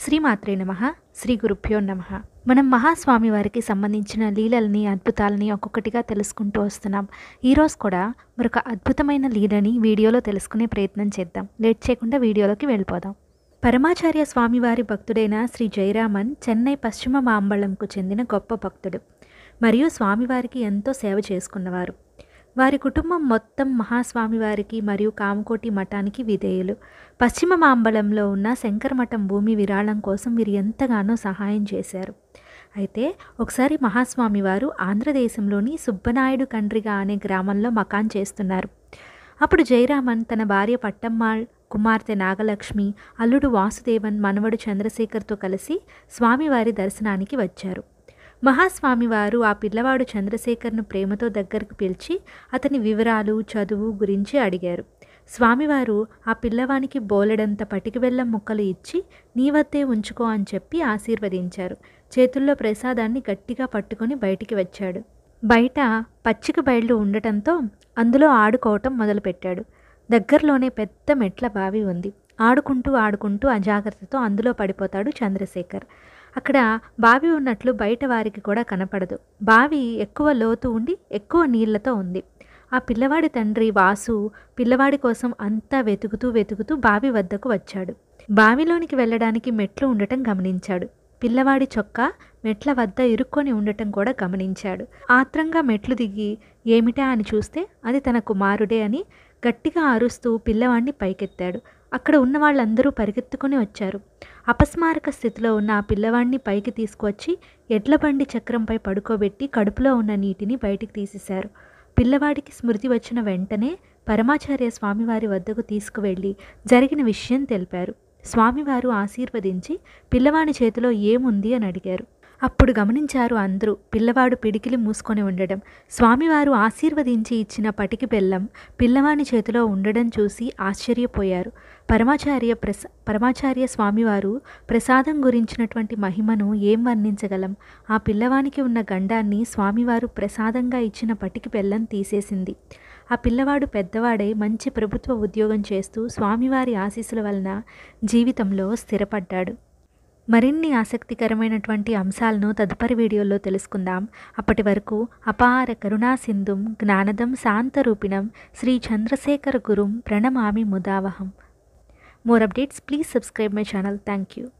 శ్రీమాత్రే నమః. శ్రీ గురుభ్యో నమః. మనం మహాస్వామి వారికి సంబంధించిన లీలల్ని, అద్భుతాలని ఒక్కొక్కటిగా తెలుసుకుంటూ వస్తున్నాం. ఈరోజు కూడా మరొక అద్భుతమైన లీలని వీడియోలో తెలుసుకునే ప్రయత్నం చేద్దాం. లేట్ చేయకుండా వీడియోలోకి వెళ్ళిపోదాం. పరమాచార్య స్వామివారి భక్తుడైన శ్రీ జయరామన్ చెన్నై పశ్చిమ మాంబళంకు చెందిన గొప్ప భక్తుడు మరియు స్వామివారికి ఎంతో సేవ చేసుకున్నవారు. వారి కుటుంబం మొత్తం మహాస్వామివారికి మరియు కామకోటి మఠానికి విధేయులు. పశ్చిమ మాంబళంలో ఉన్న శంకర మఠం భూమి విరాళం కోసం వీరు ఎంతగానో సహాయం చేశారు. అయితే ఒకసారి మహాస్వామి వారు ఆంధ్రదేశంలోని సుబ్బనాయుడు కండ్రిగా అనే గ్రామంలో మకాన్ చేస్తున్నారు. అప్పుడు జయరామన్ తన భార్య పట్టమ్మాళ్, కుమార్తె నాగలక్ష్మి, అల్లుడు వాసుదేవన్, మనవడు చంద్రశేఖర్తో కలిసి స్వామివారి దర్శనానికి వచ్చారు. మహాస్వామివారు ఆ పిల్లవాడు చంద్రశేఖర్ను ప్రేమతో దగ్గరకు పిలిచి అతని వివరాలు, చదువు గురించి అడిగారు. స్వామివారు ఆ పిల్లవానికి బోలెడంత పటికి బెల్లం ముక్కలు ఇచ్చి నీ వద్దే ఉంచుకో అని చెప్పి ఆశీర్వదించారు. చేతుల్లో ప్రసాదాన్ని గట్టిగా పట్టుకొని బయటికి వచ్చాడు. బయట పచ్చిక బయళ్ళు ఉండటంతో అందులో ఆడుకోవటం మొదలుపెట్టాడు. దగ్గరలోనే పెద్ద మెట్ల బావి ఉంది. ఆడుకుంటూ అజాగ్రత్తతో అందులో పడిపోతాడు చంద్రశేఖర్. అక్కడ బావి ఉన్నట్లు బయట వారికి కూడా కనపడదు. బావి ఎక్కువ లోతు ఉండి ఎక్కువ నీళ్లతో ఉంది. ఆ పిల్లవాడి తండ్రి వాసు పిల్లవాడి కోసం అంతా వెతుకుతూ బావి వద్దకు వచ్చాడు. బావిలోనికి వెళ్ళడానికి మెట్లు ఉండటం గమనించాడు. పిల్లవాడి చొక్కా మెట్ల వద్ద ఇరుక్కొని ఉండటం కూడా గమనించాడు. ఆత్రంగా మెట్లు దిగి ఏమిటా అని చూస్తే అది తన కుమారుడే అని గట్టిగా అరుస్తూ పిల్లవాడిని పైకెత్తాడు. అక్కడ ఉన్న వాళ్ళందరూ పరిగెత్తుకొని వచ్చారు. అపస్మారక స్థితిలో ఉన్న ఆ పిల్లవాడిని పైకి తీసుకువచ్చి ఎడ్ల బండి చక్రంపై పడుకోబెట్టి కడుపులో ఉన్న నీటిని బయటికి తీసేశారు. పిల్లవాడికి స్మృతి వచ్చిన వెంటనే పరమాచార్య స్వామివారి వద్దకు తీసుకువెళ్ళి జరిగిన విషయం తెలిపారు. స్వామివారు ఆశీర్వదించి పిల్లవాడి చేతిలో ఏముంది అని అడిగారు. అప్పుడు గమనించారు అందరూ పిల్లవాడు పిడికిలి మూసుకొని ఉండడం. స్వామివారు ఆశీర్వదించి ఇచ్చిన పటికి బెల్లం పిల్లవాని చేతిలో ఉండడం చూసి ఆశ్చర్యపోయారు. పరమాచార్య స్వామివారు ప్రసాదం గురించినటువంటి మహిమను ఏం వర్ణించగలం. ఆ పిల్లవానికి ఉన్న గండాన్ని స్వామివారు ప్రసాదంగా ఇచ్చిన పటికి బెల్లం తీసేసింది. ఆ పిల్లవాడు పెద్దవాడై మంచి ప్రభుత్వ ఉద్యోగం చేస్తూ స్వామివారి ఆశీస్సుల వలన జీవితంలో స్థిరపడ్డాడు. మరిన్ని ఆసక్తికరమైనటువంటి అంశాలను తదుపరి వీడియోలో తెలుసుకుందాం. అప్పటి వరకు అపార కరుణా సింధుం జ్ఞానదం శాంతరూపిణం Shri Chandrasekhara గురుం ప్రణమామి ముదావహం. More updates, please subscribe my channel. Thank you.